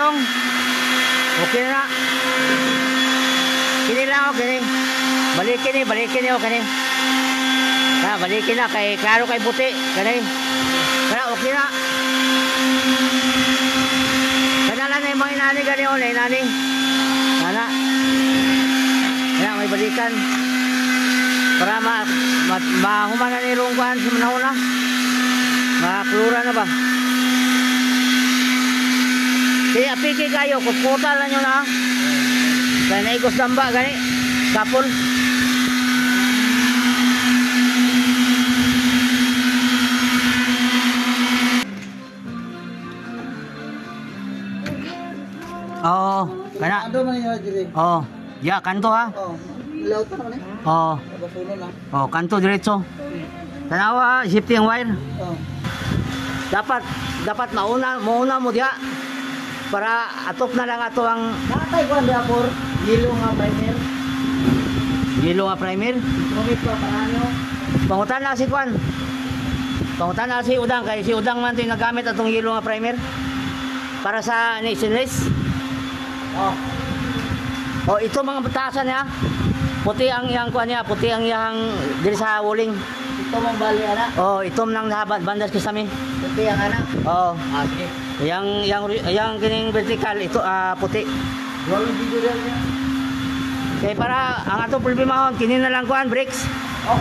dong. Okay na. Kini lang ako, kini. Balikin ako, kini. Balikin na, kay klaro kay buti, kini. Kaya okay na. Kanalan na yung mga inani, gani o, inani. Nana. Kaya may balikan. Para mahuma na ni Rungkuhan sa manahon na. Makaklura na ba? Kaya apiki kayo, kuputa lang nyo na. Kaya naigos damba, gani. Kapol. Oo, kana. Ando man niya dire. Oo. Ya, kanto ha. Oh. Laut na man eh. Oo. Bapuno lang. Oo, kanto diretso. Tanawa, safety ang wire. Oh. Dapat mauna mo diha para atop na lang ato ang Natay ko anda por yelo nga primer. yelo nga primer. Kumit pa paano? Pangutan na si Kwan. Pangutan na si Udang kay si Udang man tin nagamit atong yelo nga primer para sa stainless. Oh. Oh, ito mga batasan niya. Puti ang iyang kuan niya, puti ang iyang diri sa wuling. Ito mong bali ana. Oh, itom nang nahabad bandas ko sa mi. Puti ang ana. Oh, Sige. yang kining vertical ito puti. Wala video niya. Kaya para ang ato problema kini na lang kuan brakes. Oh,